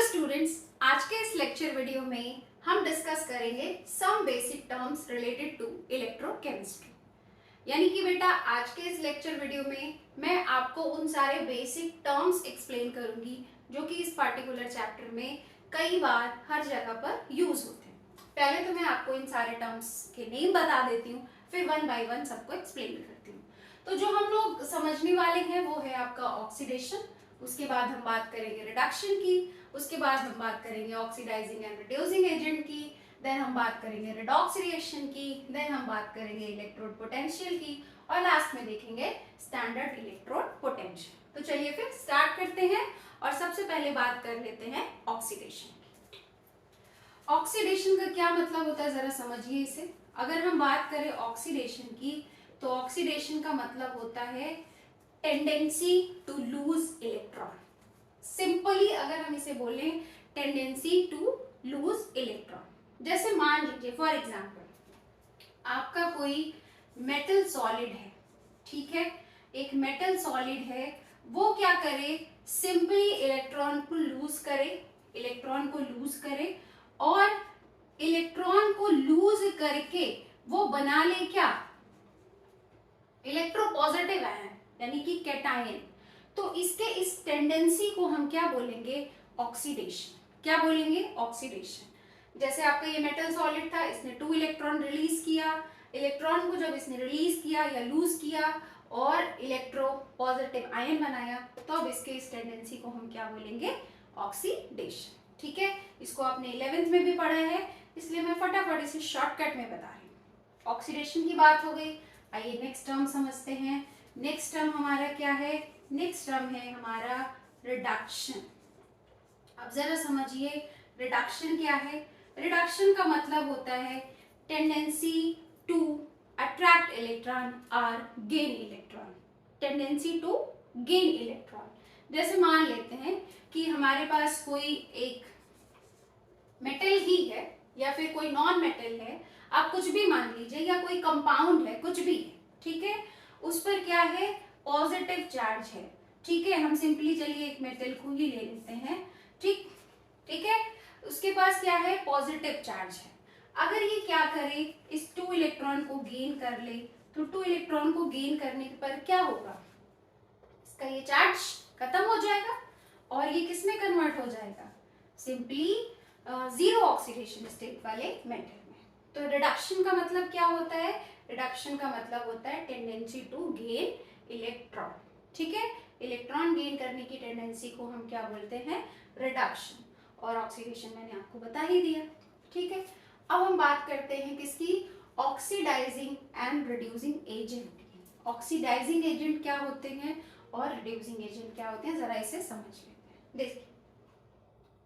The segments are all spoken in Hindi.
स्टूडेंट्स, आज के इस लेक्चर वीडियो में हम डिस्कस करेंगे some basic terms related to electrochemistry. यानी कि बेटा आज के इस लेक्चर वीडियो में मैं आपको उन सारे बेसिक टर्म्स एक्सप्लेन करूंगी जो कि इस पार्टिकुलर चैप्टर में कई बार हर जगह पर यूज होते हैं। पहले तो मैं आपको इन सारे टर्म्स के नेम बता देती हूँ, फिर वन बाय वन सबको एक्सप्लेन करती हूँ। तो जो हम लोग समझने वाले हैं वो है आपका ऑक्सीडेशन, उसके बाद हम बात करेंगे रिडक्शन की, उसके बाद हम बात करेंगे ऑक्सीडाइजिंग एंड रिड्यूसिंग एजेंट की, देन हम बात करेंगे रिडॉक्स रिएक्शन की, देन हम बात करेंगे इलेक्ट्रोड पोटेंशियल की और लास्ट में देखेंगे स्टैंडर्ड इलेक्ट्रोड पोटेंशियल। तो चलिए फिर स्टार्ट करते हैं और सबसे पहले बात कर लेते हैं ऑक्सीडेशन की। ऑक्सीडेशन का क्या मतलब होता है जरा समझिए इसे। अगर हम बात करें ऑक्सीडेशन की तो ऑक्सीडेशन का मतलब होता है tendency to lose electron. Simply अगर हम इसे बोलें टेंडेंसी टू लूज इलेक्ट्रॉन। जैसे मान लीजिए फॉर एग्जांपल आपका कोई मेटल सॉलिड है, ठीक है, एक मेटल सॉलिड है, वो क्या करे, सिंपली इलेक्ट्रॉन को लूज करे और इलेक्ट्रॉन को लूज करके वो बना ले क्या, इलेक्ट्रोपॉजिटिव आयन यानी कि कैटायन। तो इसके इस टेंडेंसी को हम क्या बोलेंगे, ऑक्सीडेशन। क्या बोलेंगे, ऑक्सीडेशन। जैसे आपका ये मेटल सॉलिड था, इसने 2 इलेक्ट्रॉन रिलीज किया, इलेक्ट्रॉन को जब इसने रिलीज किया या लूज किया और इलेक्ट्रोपॉजिटिव आयन बनाया, तो अब इसके इस टेंडेंसी को हम क्या बोलेंगे, ऑक्सीडेशन। ठीक है, इसको आपने 11th में भी पढ़ा है, इसलिए मैं फटाफट इसे शॉर्टकट में बता रही हूँ। ऑक्सीडेशन की बात हो गई। आइए नेक्स्ट टर्म समझते हैं। नेक्स्ट टर्म हमारा क्या है, नेक्स्ट टर्म है हमारा रिडक्शन। अब जरा समझिए रिडक्शन क्या है। रिडक्शन का मतलब होता है टेंडेंसी टू अट्रैक्ट इलेक्ट्रॉन और gain electron. Tendency to gain electron. जैसे मान लेते हैं कि हमारे पास कोई एक मेटल ही है या फिर कोई नॉन मेटल है, आप कुछ भी मान लीजिए, या कोई कंपाउंड है, कुछ भी है, ठीक है, उस पर क्या है, पॉजिटिव चार्ज है। ठीक है, हम सिंपली चलिए एक मेटल को ही ले लेते हैं, ठीक है, उसके पास क्या है, पॉजिटिव चार्ज है। अगर ये क्या करे, इस 2 इलेक्ट्रॉन को गेन कर ले, तो 2 इलेक्ट्रॉन को गेन करने पर क्या होगा, इसका ये चार्ज खत्म हो जाएगा और ये किस में कन्वर्ट हो जाएगा, सिंपली जीरो ऑक्सीडेशन स्टेट वाले मेटल में। तो रिडक्शन का मतलब क्या होता है, रिडक्शन का मतलब होता है टेंडेंसी टू गेन इलेक्ट्रॉन। ठीक है, इलेक्ट्रॉन गेन करने की टेंडेंसी को हम क्या बोलते हैं, रिडक्शन। और ऑक्सीडेशन मैंने आपको बता ही दिया। ठीक है, अब हम बात करते हैं किसकी, ऑक्सीडाइजिंग एंड रिड्यूसिंग एजेंट की। ऑक्सीडाइजिंग एजेंट क्या होते हैं और रिड्यूसिंग एजेंट क्या होते हैं, जरा इसे समझ लेते हैं। देखिए,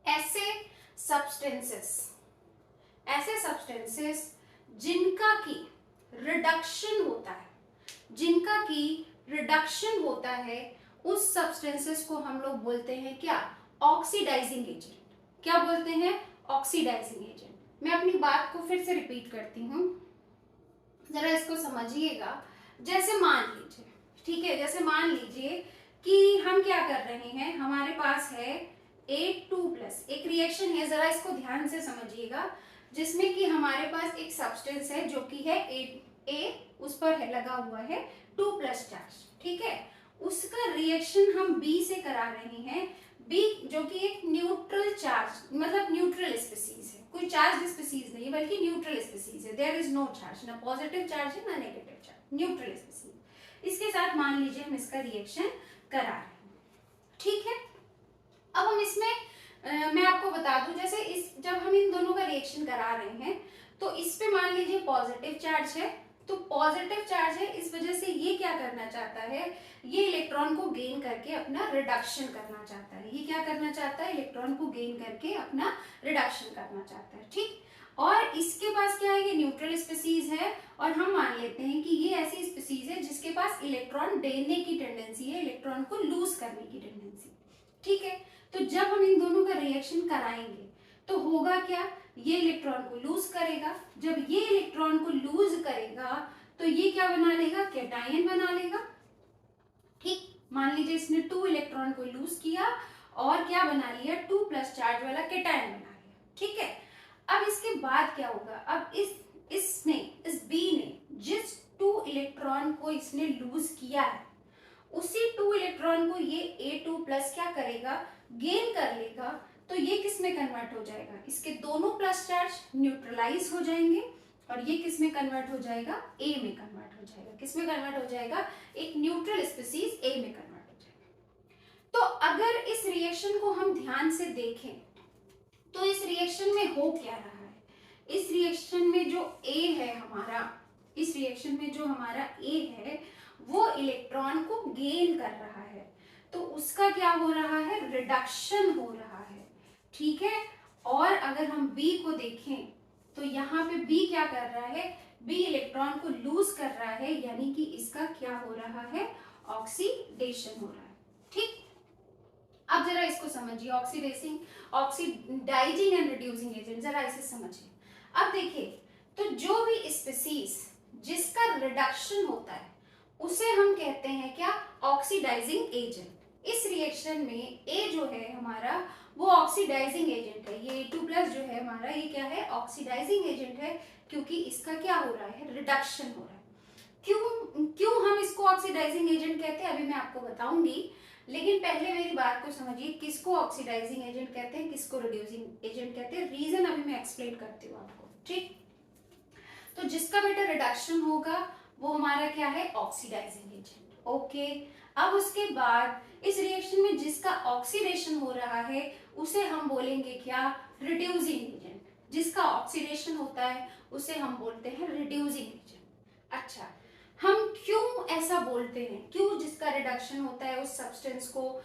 ऐसे सब्सटेंसेस जिनका की रिडक्शन होता है, उस सब्सटेंसेस को हम लोग बोलते हैं क्या, ऑक्सीडाइजिंग एजेंट। क्या बोलते हैं, ऑक्सीडाइजिंग एजेंट। मैं अपनी बात को फिर से रिपीट करती हूँ, जरा इसको समझिएगा। जैसे मान लीजिए, ठीक है, जैसे मान लीजिए कि हम क्या कर रहे हैं, हमारे पास है A2+, एक रिएक्शन है, जरा इसको ध्यान से समझिएगा, जिसमें कि हमारे पास एक सब्सटेंस है जो कि है A, उस पर है लगा हुआ है 2+ चार्ज। ठीक है, उसका रिएक्शन हम B से करा रहे हैं। B जो कि एक न्यूट्रल चार्ज, मतलब न्यूट्रल स्पीसीज है, कोई चार्ज स्पीसीज नहीं बल्कि न्यूट्रल स्पीसीज है। देयर इज नो चार्ज, ना पॉजिटिव चार्ज है ना नेगेटिव चार्ज, न्यूट्रल स्पीसीज। इसके साथ मान लीजिए हम इसका रिएक्शन करा रहे हैं। ठीक है, अब हम इसमें मैं आपको बता दूं, जैसे जब हम इन दोनों का रिएक्शन करा रहे हैं तो इस पे मान लीजिए पॉजिटिव चार्ज है, तो पॉजिटिव चार्ज है, इस वजह से ये क्या करना चाहता है, ये इलेक्ट्रॉन को गेन करके अपना रिडक्शन करना चाहता है। ये क्या करना चाहता है, इलेक्ट्रॉन को गेन करके अपना रिडक्शन करना चाहता है। ठीक, और इसके पास क्या है, ये न्यूट्रल स्पीसीज है और हम मान लेते हैं कि ये ऐसी स्पीसीज है जिसके पास इलेक्ट्रॉन देने की टेंडेंसी है, इलेक्ट्रॉन को लूज करने की टेंडेंसी। ठीक है, तो जब हम इन दोनों का रिएक्शन कराएंगे तो होगा क्या, ये इलेक्ट्रॉन को लूज करेगा। जब ये इलेक्ट्रॉन को लूज करेगा तो ये क्या बना लेगा, कैटायन बना लेगा। ठीक, मान लीजिए इसने 2 इलेक्ट्रॉन को लूज किया और क्या बना लिया, 2+ चार्ज वाला केटायन बना लिया, ठीक है। अब इसके बाद क्या होगा, अब इस बी ने जिस 2 इलेक्ट्रॉन को इसने लूज किया है, उसी 2 इलेक्ट्रॉन को ये A2+ क्या करेगा, गेन कर लेगा। तो ये किस में कन्वर्ट हो जाएगा, इसके दोनों प्लस चार्ज न्यूट्रलाइज हो जाएंगे और ये किस में कन्वर्ट हो जाएगा, ए में कन्वर्ट हो जाएगा। किस में कन्वर्ट हो जाएगा, एक न्यूट्रल स्पीसीज ए में कन्वर्ट हो जाएगा। तो अगर इस रिएक्शन को हम ध्यान से देखें तो इस रिएक्शन में हो क्या रहा है, इस रिएक्शन में जो ए है हमारा, इस रिएक्शन में जो हमारा ए है वो इलेक्ट्रॉन को गेन कर रहा है, तो उसका क्या हो रहा है, रिडक्शन हो रहा है, ठीक है। और अगर हम बी को देखें तो यहाँ पे बी क्या कर रहा है, बी इलेक्ट्रॉन को लूज कर रहा है, यानी कि इसका क्या हो रहा है, ऑक्सीडेशन हो रहा है, ठीक। अब जरा इसको समझिए, ऑक्सीडाइजिंग एंड रिड्यूसिंग एजेंट, जरा इसे समझिए। अब देखिए, तो जो भी स्पीसीज जिसका रिडक्शन होता है उसे हम कहते हैं क्या, ऑक्सीडाइजिंग एजेंट। इस रिएक्शन में ए जो है हमारा वो ऑक्सीडाइजिंग एजेंट है, ये A2+ जो है हमारा ये क्या है, ऑक्सीडाइजिंग एजेंट है, क्योंकि इसका क्या हो रहा है, रिडक्शन हो रहा है। क्यों हम इसको ऑक्सीडाइजिंग एजेंट कहते हैं अभी मैं आपको बताऊंगी, लेकिन पहले मेरी बात को समझिए, किसको ऑक्सीडाइजिंग एजेंट कहते हैं, किसको रिड्यूसिंग एजेंट कहते हैं, रीजन अभी मैं एक्सप्लेन करती हूँ आपको, ठीक। तो जिसका बेटा रिडक्शन होगा वो हमारा क्या है, ऑक्सीडाइजिंग एजेंट, ओके। अब उसके बाद इस रिएक्शन में जिसका ऑक्सीडेशन हो रहा है उसे हम बोलेंगे क्या, रिड्यूसिंग एजेंट। जिसका ऑक्सीडेशन होता है उसे हम बोलते हैं रिड्यूसिंग एजेंट। अच्छा, हम क्यों ऐसा बोलते हैं, क्यों जिसका रिडक्शन होता है उस सब्सटेंस को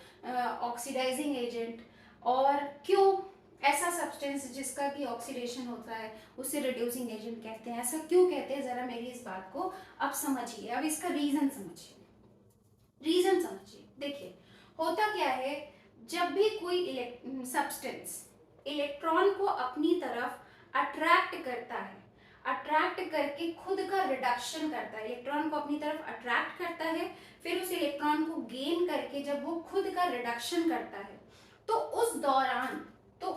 ऑक्सीडाइजिंग एजेंट, और क्यों ऐसा सब्सटेंस जिसका कि ऑक्सीडेशन होता है उसे रिड्यूसिंग एजेंट कहते हैं, ऐसा क्यों कहते हैं, जरा मेरी इस बात को अब समझिए, अब इसका रीजन समझिए, रीजन समझिए। देखिए होता क्या है, जब भी कोई सब्सटेंस इलेक्ट्रॉन को अपनी तरफ अट्रैक्ट करता है, अट्रैक्ट करके खुद का रिडक्शन करता है, इलेक्ट्रॉन को अपनी तरफ अट्रैक्ट करता है, फिर उस इलेक्ट्रॉन को गेन करके जब वो खुद का रिडक्शन करता है तो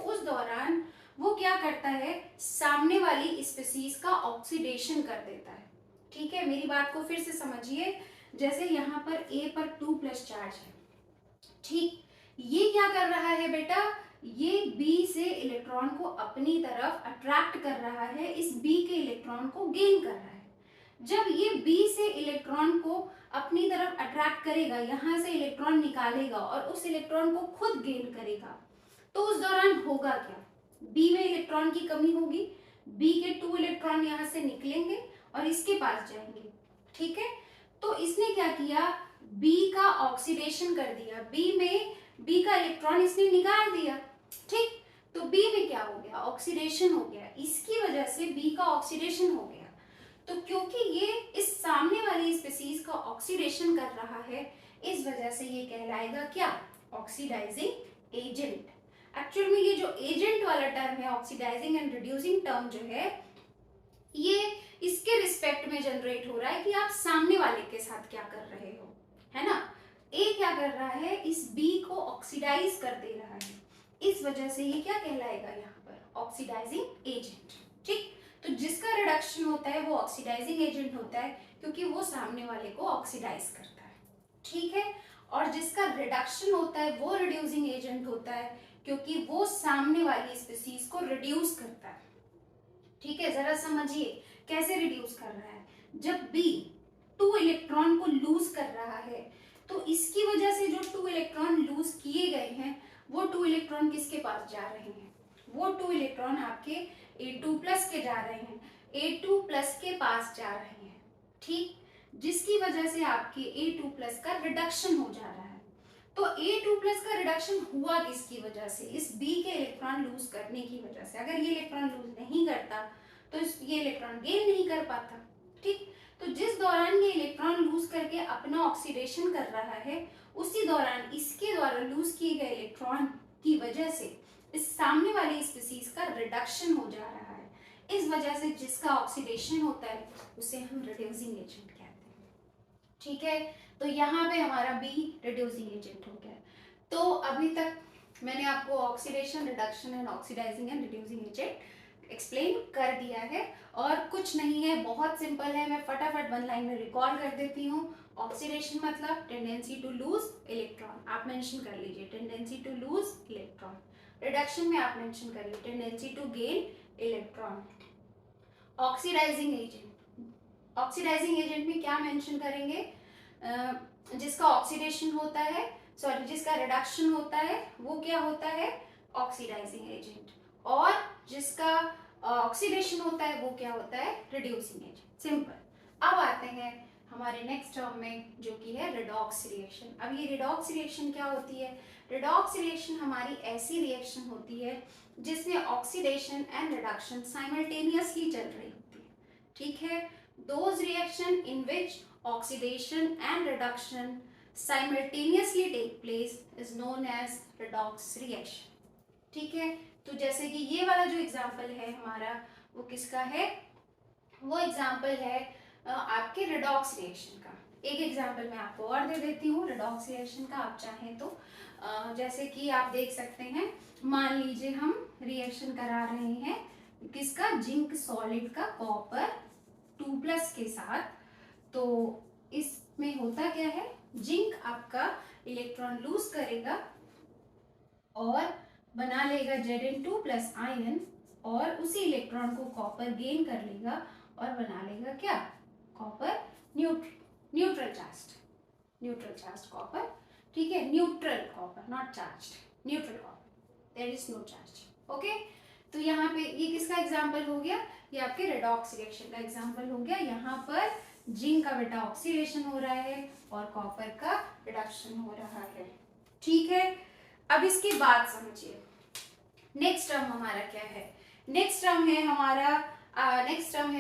उस दौरान वो क्या करता है, सामने वाली स्पीसीज का ऑक्सीडेशन कर देता है, ठीक है। मेरी बात को फिर से समझिए, जैसे यहाँ पर A पर 2+ चार्ज है, ठीक, ये क्या कर रहा है बेटा, ये B से इलेक्ट्रॉन को अपनी तरफ अट्रैक्ट कर रहा है, इस B के इलेक्ट्रॉन को गेन कर रहा है। जब ये B से इलेक्ट्रॉन को अपनी तरफ अट्रैक्ट करेगा, यहाँ से इलेक्ट्रॉन निकालेगा और उस इलेक्ट्रॉन को खुद गेन करेगा, तो उस दौरान होगा क्या, B में इलेक्ट्रॉन की कमी होगी, B के 2 इलेक्ट्रॉन यहाँ से निकलेंगे और इसके पास जाएंगे, ठीक है। तो इसने क्या किया, B का ऑक्सीडेशन कर दिया, B का इलेक्ट्रॉन इसने निकाल दिया, ठीक। तो B में क्या हो गया, ऑक्सीडेशन हो गया, इसकी वजह से B का ऑक्सीडेशन हो गया। तो क्योंकि ये इस सामने वाली स्पीसीज का ऑक्सीडेशन कर रहा है, इस वजह से ये कहलाएगा क्या, ऑक्सीडाइजिंग एजेंट। एक्चुअल में ये जो एजेंट वाला टर्म है, ऑक्सीडाइजिंग एंड रिड्यूसिंग टर्म जो है, ये इसके रिस्पेक्ट में जनरेट हो रहा है कि आप सामने वाले के साथ क्या कर रहे हो, है ना। ए क्या कर रहा है, इस बी को ऑक्सीडाइज कर दे रहा है, इस वजह से ये क्या कहलाएगा यहाँ पर, ऑक्सीडाइजिंग एजेंट, ठीक। तो जिसका रिडक्शन होता है वो ऑक्सीडाइजिंग एजेंट होता है, क्योंकि वो सामने वाले को ऑक्सीडाइज करता है, ठीक है। और जिसका रिडक्शन होता है वो रिड्यूसिंग एजेंट होता है, क्योंकि वो सामने वाली स्पीसीज को रिड्यूस करता है, ठीक है। जरा समझिए कैसे रिड्यूस कर रहा है, जब B 2 इलेक्ट्रॉन को लूज कर रहा है तो इसकी वजह से जो 2 इलेक्ट्रॉन लूज किए गए हैं वो 2 इलेक्ट्रॉन किसके पास जा रहे हैं, वो 2 इलेक्ट्रॉन आपके A2+ के जा रहे हैं, A2+ के पास जा रहे हैं, ठीक, जिसकी वजह से आपके A2+ का रिडक्शन हो जा रहा है। तो A2+ का रिडक्शन हुआ किसकी वजह से, इस B के इलेक्ट्रॉन लूज करने की वजह से। अगर ये इलेक्ट्रॉन लूज नहीं करता तो ये इलेक्ट्रॉन गेन नहीं कर पाता, ठीक। तो जिस दौरान ये इलेक्ट्रॉन लूज करके अपना ऑक्सीडेशन कर रहा है, उसी दौरान इसके द्वारा लूज किए गए इलेक्ट्रॉन की वजह से इस सामने वाली स्पीसीज का रिडक्शन हो जा रहा है, इस वजह से जिसका ऑक्सीडेशन होता है उसे हम रिड्यूसिंग एजेंट कहते हैं, ठीक है। तो यहाँ पे हमारा B रिड्यूसिंग एजेंट हो गया। तो अभी तक मैंने आपको oxidation, reduction and oxidising and reducing agent explain कर दिया है और कुछ नहीं है, बहुत सिंपल है। मैं फटाफट वन लाइन में रिकॉल कर देती हूँ। ऑक्सीडेशन मतलब टेंडेंसी टू लूज इलेक्ट्रॉन, आप मेंशन कर लीजिए tendency to lose electron. Reduction में आप मेंशन करिए tendency to gain electron. Oxidising agent, oxidising agent में क्या मेंशन करेंगे? जिसका ऑक्सीडेशन होता है, सॉरी जिसका रिडक्शन होता है वो क्या होता है? Oxidising agent. और जिसका ऑक्सीडेशन होता है वो क्या होता है? Reducing agent. सिंपल। अब आते हैं हमारे नेक्स्ट टर्म में जो कि है रिडॉक्स रिएक्शन। अब ये रिडॉक्स रिएक्शन क्या होती है? रिडॉक्स रिएक्शन हमारी ऐसी रिएक्शन होती है जिसमें ऑक्सीडेशन एंड रिडक्शन साइमल्टेनियसली चल रही होती है, ठीक है। Those reaction in which oxidation and reduction simultaneously take place is known as redox reaction, ठीक है। तो जैसे कि ये वाला जो एग्जाम्पल है हमारा वो किसका है? वो एग्जाम्पल है आपके रिडॉक्स रिएक्शन का। एक एग्जाम्पल मैं आपको और दे देती हूँ रिडॉक्स रिएक्शन का, आप चाहें तो जैसे कि आप देख सकते हैं, मान लीजिए हम रिएक्शन करा रहे हैं किसका? जिंक सॉलिड का कॉपर 2+ के साथ। तो इसमें होता क्या है? जिंक आपका इलेक्ट्रॉन लूज करेगा और बना लेगा Zn2+ आयन, और उसी इलेक्ट्रॉन को कॉपर गेन कर लेगा और बना लेगा क्या? कॉपर न्यूट्रल चार्ज कॉपर, ठीक है। Neutral copper, not charged, neutral copper, there is no charge. Okay, तो यहाँ पे ये किसका एग्जाम्पल हो गया? ये आपके रिडॉक्स रिएक्शन का एग्जाम्पल हो गया। यहाँ पर जिंक का बेटा ऑक्सीडेशन हो रहा है और कॉपर का रिडक्शन हो रहा है, ठीक है। अब इसके बाद समझिए नेक्स्ट टर्म हमारा क्या है? नेक्स्ट टर्म है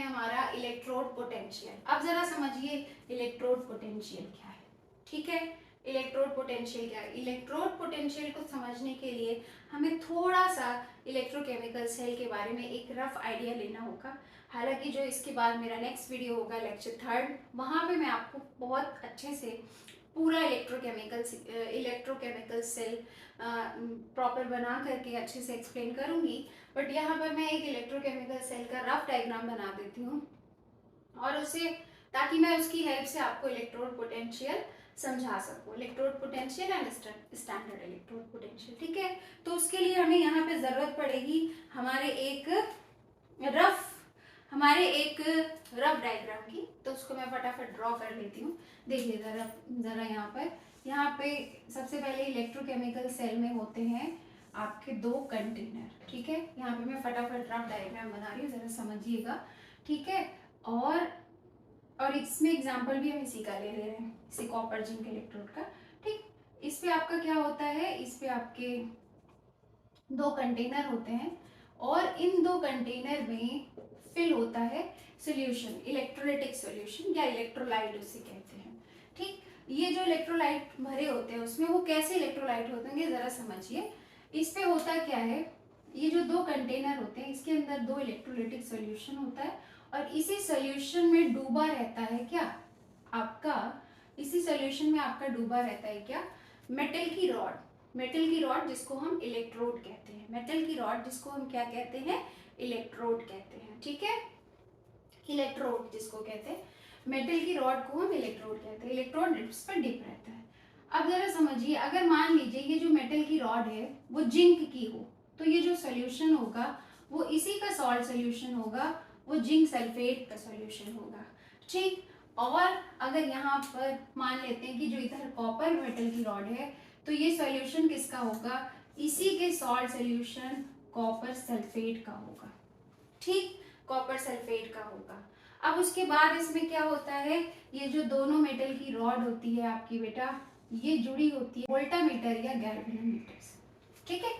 हमारा इलेक्ट्रोड पोटेंशियल। अब जरा समझिए इलेक्ट्रोड पोटेंशियल क्या है, ठीक है। इलेक्ट्रोड पोटेंशियल क्या है? इलेक्ट्रोड पोटेंशियल को समझने के लिए हमें थोड़ा सा इलेक्ट्रोकेमिकल सेल के बारे में एक रफ आइडिया लेना होगा। हालांकि जो इसके बाद मेरा नेक्स्ट वीडियो होगा लेक्चर 3, वहाँ पे मैं आपको बहुत अच्छे से पूरा इलेक्ट्रोकेमिकल सेल प्रॉपर बना करके अच्छे से एक्सप्लेन करूँगी। बट यहाँ पर मैं एक इलेक्ट्रोकेमिकल सेल का रफ डायग्राम बना देती हूँ और उसे, ताकि मैं उसकी हेल्प से आपको इलेक्ट्रोड पोटेंशियल समझा सकूं, electrode potential and standard electrode potential, ठीक है। तो उसके लिए हमें यहाँ पे जरूरत पड़ेगी हमारे एक रफ डायग्राम की। तो उसको मैं फटाफट ड्रॉ कर लेती हूँ। देखिए जरा यहाँ पे सबसे पहले इलेक्ट्रोकेमिकल सेल में होते हैं आपके 2 कंटेनर, ठीक है। यहाँ पे मैं फटाफट रफ डायग्राम बना रही हूँ, जरा समझिएगा, ठीक है। और इसमें एग्जाम्पल भी हम इसी का ले रहे हैं, इसी कॉपर जिंक इलेक्ट्रोड का, ठीक। इस पे आपका क्या होता है? इस पे आपके 2 कंटेनर होते हैं और इन 2 कंटेनर में फिल होता है सॉल्यूशन, इलेक्ट्रोलाइटिक सॉल्यूशन या इलेक्ट्रोलाइट उसे कहते हैं, ठीक। ये जो इलेक्ट्रोलाइट भरे होते हैं उसमें वो कैसे इलेक्ट्रोलाइट होते हैं जरा समझिए। इस पे होता क्या है? ये जो 2 कंटेनर होते हैं इसके अंदर 2 इलेक्ट्रोलाइटिक सॉल्यूशन होता है और इसी सॉल्यूशन में डूबा रहता है क्या आपका? इसी सॉल्यूशन में आपका डूबा रहता है क्या? मेटल की रॉड जिसको हम इलेक्ट्रोड कहते हैं, मेटल की रॉड जिसको हम क्या कहते हैं? इलेक्ट्रोड कहते हैं, ठीक है। इलेक्ट्रोड जिसको कहते हैं, मेटल की रॉड को हम इलेक्ट्रोड कहते हैं। इलेक्ट्रोड इस पर डिप रहता है। अब जरा समझिए, अगर मान लीजिए ये जो मेटल की रॉड है वो जिंक की हो, तो ये जो सोल्यूशन होगा वो इसी का सॉल्ट सोल्यूशन होगा, वो जिंक सल्फेट का सोल्यूशन होगा, ठीक। और अगर यहाँ पर मान लेते हैं कि जो इधर कॉपर मेटल की रॉड है, तो ये सोल्यूशन किसका होगा? इसी के सॉल्ट सोल्यूशन कॉपर सल्फेट का होगा, ठीक, कॉपर सल्फेट का होगा। अब उसके बाद इसमें क्या होता है? ये जो दोनों मेटल की रॉड होती है आपकी बेटा, ये जुड़ी होती है वोल्टामीटर या गैल्वेनोमीटर से, ठीक है,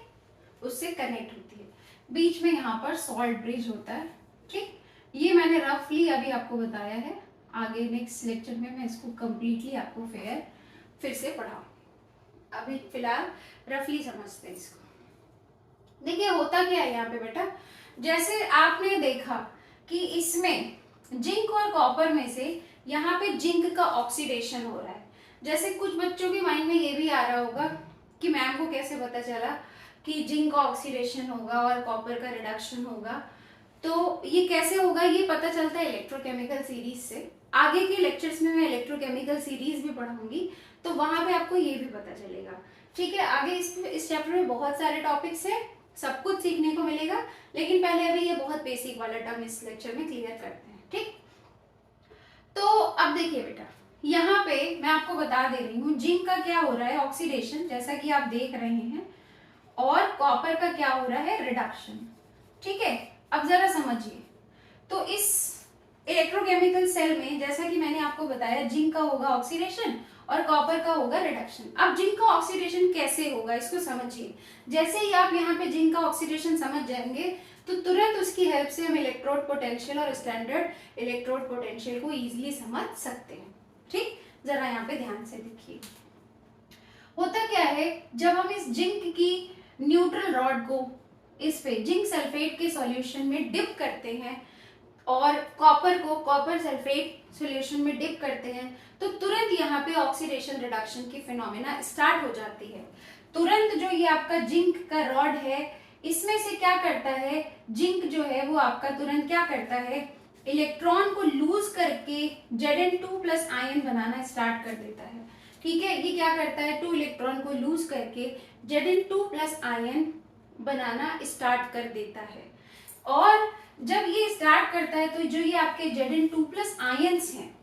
उससे कनेक्ट होती है। बीच में यहाँ पर सॉल्ट ब्रिज होता है, ठीक। ये मैंने रफली अभी आपको बताया है, आगे नेक्स्ट लेक्चर में मैं इसको कंप्लीटली आपको फिर से पढ़ाऊँ। अभी फिलहाल रफली समझते हैं इसको। देखिए होता क्या है यहाँ पे बेटा, जैसे आपने देखा कि इसमें जिंक और कॉपर में से यहाँ पे जिंक का ऑक्सीडेशन हो रहा है। जैसे कुछ बच्चों के माइंड में ये भी आ रहा होगा कि मैम को कैसे पता चला कि जिंक का ऑक्सीडेशन होगा और कॉपर का रिडक्शन होगा। तो ये कैसे होगा ये पता चलता है इलेक्ट्रोकेमिकल सीरीज से। आगे के लेक्चर्स में मैं इलेक्ट्रोकेमिकल सीरीज भी पढ़ाऊंगी, तो वहां पे आपको ये भी पता चलेगा। ठीक है, आगे इस चैप्टर में बहुत सारे टॉपिक्स हैं, सब कुछ सीखने को मिलेगा, लेकिन पहले अभी ये बहुत बेसिक वाला टर्म इस लेक्चर में क्लियर करते हैं। ठीक, तो अब देखिए बेटा, यहाँ पे मैं आपको बता दे रही हूँ जिंक का क्या हो रहा है ऑक्सीडेशन, जैसा कि आप देख रहे हैं, और कॉपर का क्या हो रहा है रिडक्शन। ठीक है, अब जरा समझिए, तो इस इलेक्ट्रोकेमिकल सेल में जैसा कि मैंने आपको बताया जिंक का होगा ऑक्सीडेशन और कॉपर का होगा रिडक्शन। अब जिंक का ऑक्सीडेशन कैसे होगा इसको समझिए। जैसे ही आप यहाँ पे जिंक का ऑक्सीडेशन समझ जाएंगे तो तुरंत उसकी हेल्प से हम इलेक्ट्रोड पोटेंशियल और स्टैंडर्ड इलेक्ट्रोड पोटेंशियल को इजीली समझ सकते हैं। ठीक, जरा यहाँ पे ध्यान से देखिए, होता क्या है जब हम इस जिंक की न्यूट्रल रॉड को इस पे जिंक सल्फेट के सॉल्यूशन में डिप करते हैं और कॉपर को कॉपर सल्फेट सॉल्यूशन में डिप करते हैं, तो तुरंत यहाँ पे ऑक्सीडेशन रिडक्शन की फिनोमेना स्टार्ट हो जाती है। तुरंत जो ये आपका जिंक का रॉड है इसमें से क्या करता है, जिंक जो है वो आपका तुरंत क्या करता है, इलेक्ट्रॉन को लूज करके Zn2+ आयन बनाना स्टार्ट कर देता है। ठीक है, ये क्या करता है, 2 इलेक्ट्रॉन को लूज करके Zn2+ आयन बनाना स्टार्ट कर देता है। और जब ये स्टार्ट करता है तो जो ये आपके Zn2+ आयंस हैं,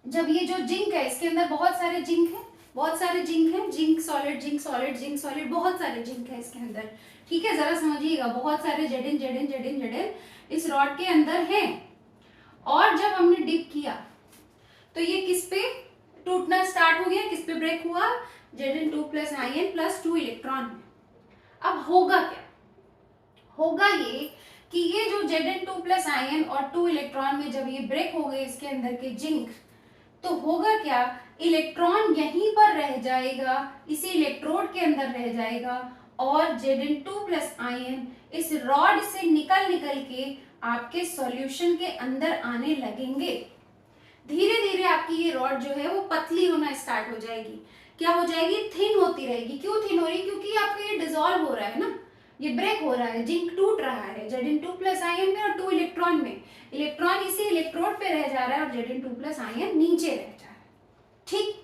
जब ये जो जिंक है इसके अंदर बहुत सारे जिंक हैं, बहुत सारे जिंक हैं, zinc solid zinc solid zinc solid, बहुत सारे जिंक है इसके अंदर। ठीक है, जरा समझिएगा, बहुत सारे Zn Zn Zn Zn इस रॉड के अंदर हैं। और जब हमने डिप किया तो ये किस पे टूटना स्टार्ट हो गया, किस पे ब्रेक हुआ, Zn2+ आयन प्लस 2 इलेक्ट्रॉन में। अब होगा क्या, होगा ये कि ये जो Zn2+ आयन और 2 इलेक्ट्रॉन में जब ये ब्रेक हो गए इसके अंदर के जिंक, तो होगा क्या, इलेक्ट्रॉन यहीं पर रह जाएगा, इसी इलेक्ट्रोड के अंदर रह जाएगा और Zn2+ आयन इस रॉड से निकल निकल के आपके सॉल्यूशन के अंदर आने लगेंगे। धीरे धीरे आपकी ये रॉड जो है वो पतली होना स्टार्ट हो जाएगी। क्या हो जाएगी, थिन होती रहेगी। क्यों थिन हो रही, क्योंकि आपका ये डिसॉल्व हो रहा है ना, ये ब्रेक हो रहा है, जिंक टूट रहा है Zn2+ आयन में और 2 इलेक्ट्रॉन में। इलेक्ट्रॉन इसी इलेक्ट्रोड पे रह जा रहा है और Zn2+ आयन नीचे रह जा रहा है। ठीक,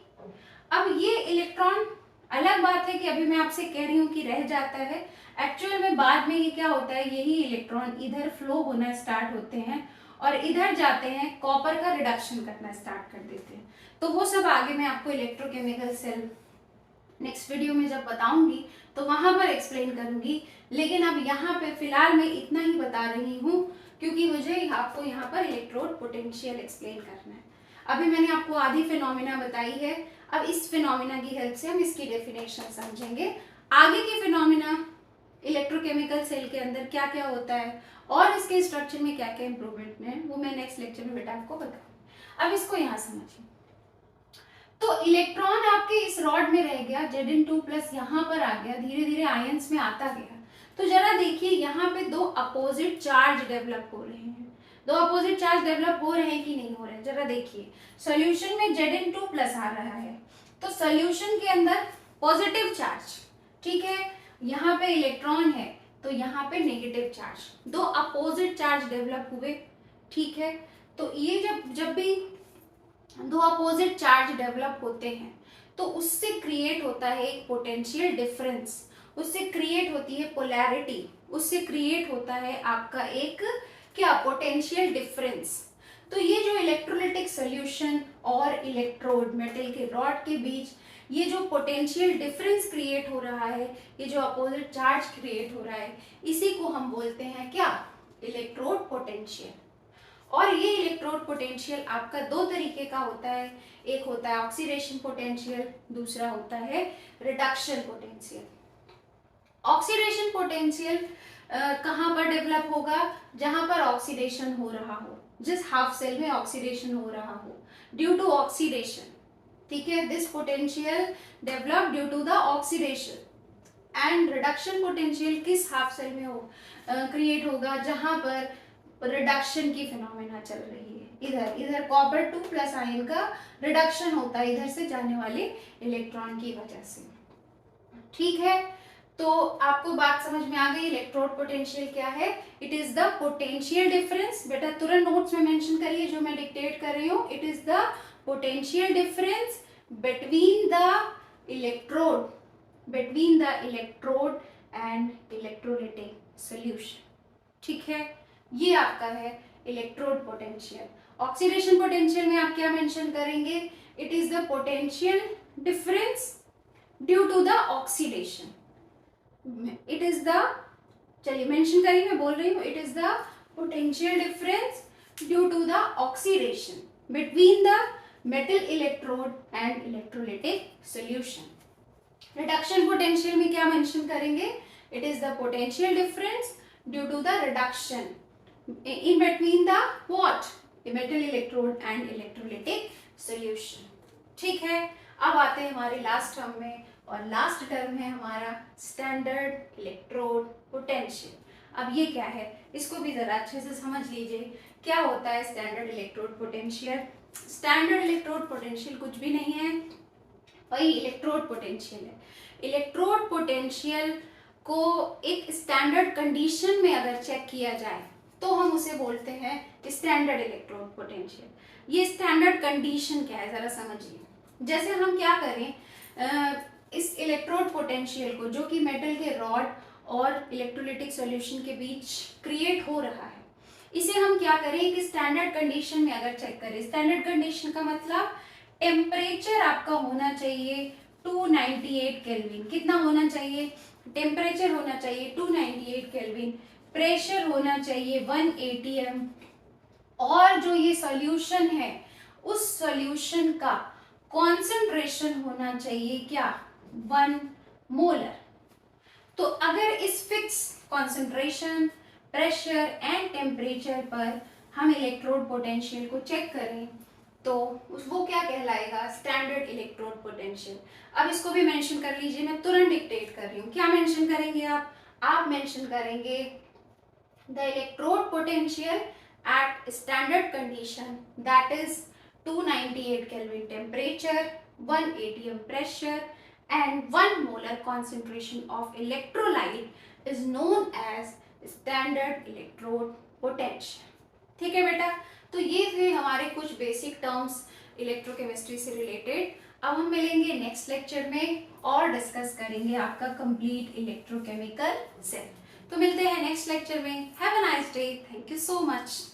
अब ये इलेक्ट्रॉन, अलग बात है कि अभी मैं आपसे कह रही हूँ कि रह जाता है, एक्चुअल में बाद में ये क्या होता है, यही इलेक्ट्रॉन इधर फ्लो होना स्टार्ट होते हैं और इधर जाते हैं, कॉपर का रिडक्शन करना स्टार्ट कर देते हैं। तो वो सब आगे मैं आपको इलेक्ट्रोकेमिकल सेल नेक्स्ट वीडियो में जब बताऊंगी तो वहां पर एक्सप्लेन करूंगी, लेकिन अब यहाँ पे फिलहाल मैं इतना ही बता रही हूँ क्योंकि मुझे आपको यहाँ पर इलेक्ट्रोड पोटेंशियल एक्सप्लेन करना है। अभी मैंने आपको आधी फिनोमिना बताई है, अब इस फिनोमिना की हेल्प से हम इसकी डेफिनेशन समझेंगे। आगे की फिनोमिना इलेक्ट्रोकेमिकल सेल के अंदर क्या क्या होता है और इसके स्ट्रक्चर में क्या क्या इंप्रूवमेंट है वो मैं नेक्स्ट लेक्चर में बेटा आपको बताऊंगी। अब इसको यहाँ समझिए, तो इलेक्ट्रॉन आपके इस रॉड में रह गया, Zn2+ यहाँ पर आ गया, धीरे धीरे आयंस में आता गया। तो जरा देखिए यहाँ पे 2 अपोजिट चार्ज डेवलप हो रहे हैं, 2 अपोजिट चार्ज डेवलप हो रहे हैं कि नहीं हो रहे हैं, जरा देखिए। सॉल्यूशन में Zn2+ आ रहा है, तो सॉल्यूशन के अंदर पॉजिटिव चार्ज, ठीक है, यहाँ पे इलेक्ट्रॉन है तो यहाँ पे negative charge, 2 opposite charge develop हुए। ठीक है, तो ये जब भी 2 अपोजिट चार्ज डेवलप होते हैं तो उससे क्रिएट होता है एक पोटेंशियल डिफरेंस, उससे क्रिएट होती है पोलैरिटी, उससे क्रिएट होता है आपका एक क्या, पोटेंशियल डिफरेंस। तो ये जो इलेक्ट्रोलिटिक सॉल्यूशन और इलेक्ट्रोड मेटल के रॉड के बीच ये जो पोटेंशियल डिफरेंस क्रिएट हो रहा है, ये जो अपोजिट चार्ज क्रिएट हो रहा है, इसी को हम बोलते हैं क्या, इलेक्ट्रोड पोटेंशियल। और ये इलेक्ट्रोड पोटेंशियल आपका 2 तरीके का होता है, एक होता है ऑक्सीडेशन पोटेंशियल, दूसरा होता है रिडक्शन पोटेंशियल। ऑक्सीडेशन पोटेंशियल कहाँ पर डेवलप होगा, जहां पर ऑक्सीडेशन हो रहा हो, जिस हाफ सेल में ऑक्सीडेशन हो रहा हो ड्यू टू ऑक्सीडेशन। ठीक है, this potential develop due to the oxidation. And reduction potential किस हाफ सेल में हो क्रिएट होगा, जहां पर रिडक्शन की फिनोमेना चल रही है, इधर कॉपर 2+ आयन का रिडक्शन होता है इधर से जाने वाले इलेक्ट्रॉन की वजह से। ठीक है, तो आपको बात समझ में आ गई, इलेक्ट्रोड पोटेंशियल क्या है? It is the potential difference, बेटा तुरंत नोट्स में मेंशन करिए जो मैं डिक्टेट कर रही हूँ। It is the potential difference between the electrode and electrolytic solution. ठीक है, ये आपका है इलेक्ट्रोड पोटेंशियल। ऑक्सीडेशन पोटेंशियल में आप क्या मेंशन करेंगे? It is the potential difference due to the oxidation. It is the, चलिए मेंशन करिए, मैं बोल रही हूँ, it is the potential difference due to the oxidation between the metal electrode and electrolytic solution. Reduction potential में क्या मेंशन करेंगे? It is the potential difference due to the reduction in between the what? The metal electrode and electrolytic solution. ठीक है, अब आते हैं हमारे लास्ट टर्म में, और लास्ट टर्म है हमारा स्टैंडर्ड इलेक्ट्रोड पोटेंशियल। अब ये क्या है, इसको भी जरा अच्छे से समझ लीजिए। क्या होता है standard electrode potential? Standard electrode potential कुछ भी नहीं है, वही इलेक्ट्रोड पोटेंशियल है। इलेक्ट्रोड पोटेंशियल को एक स्टैंडर्ड कंडीशन में अगर चेक किया जाए तो हम उसे बोलते हैं स्टैंडर्ड इलेक्ट्रोड पोटेंशियल। ये स्टैंडर्ड कंडीशन क्या है जरा समझिए। जैसे हम क्या करें, इस इलेक्ट्रोड पोटेंशियल को, जो कि मेटल के रॉड और इलेक्ट्रोलाइटिक सॉल्यूशन के बीच क्रिएट हो रहा है, इसे हम क्या करें कि स्टैंडर्ड कंडीशन में अगर चेक करें। स्टैंडर्ड कंडीशन का मतलब टेम्परेचर आपका होना चाहिए 298 केल्विन। कितना होना चाहिए? टेम्परेचर होना चाहिए 298 केल्विन, प्रेशर होना चाहिए 1 atm, और जो ये सॉल्यूशन है उस सॉल्यूशन का कॉन्सेंट्रेशन होना चाहिए क्या? 1 मोलर। तो अगर इस fix concentration, pressure and temperature पर हम इलेक्ट्रोड पोटेंशियल को चेक करें तो वो क्या कहलाएगा? Standard electrode potential. अब इसको भी मेंशन कर लीजिए, मैं तुरंत डिक्टेट कर रही हूँ। क्या मेंशन करेंगे आप मेंशन करेंगे the electrode potential at standard condition, that is 298 Kelvin temperature, 1 atm pressure and 1 molar concentration of electrolyte is known as standard electrode potential. ठीक है बेटा, तो ये थे हमारे कुछ बेसिक टर्म्स इलेक्ट्रोकेमिस्ट्री से रिलेटेड। अब हम मिलेंगे नेक्स्ट लेक्चर में और डिस्कस करेंगे आपका कंप्लीट इलेक्ट्रोकेमिकल सेट। तो मिलते हैं नेक्स्ट लेक्चर में। Have a nice day, thank you so much.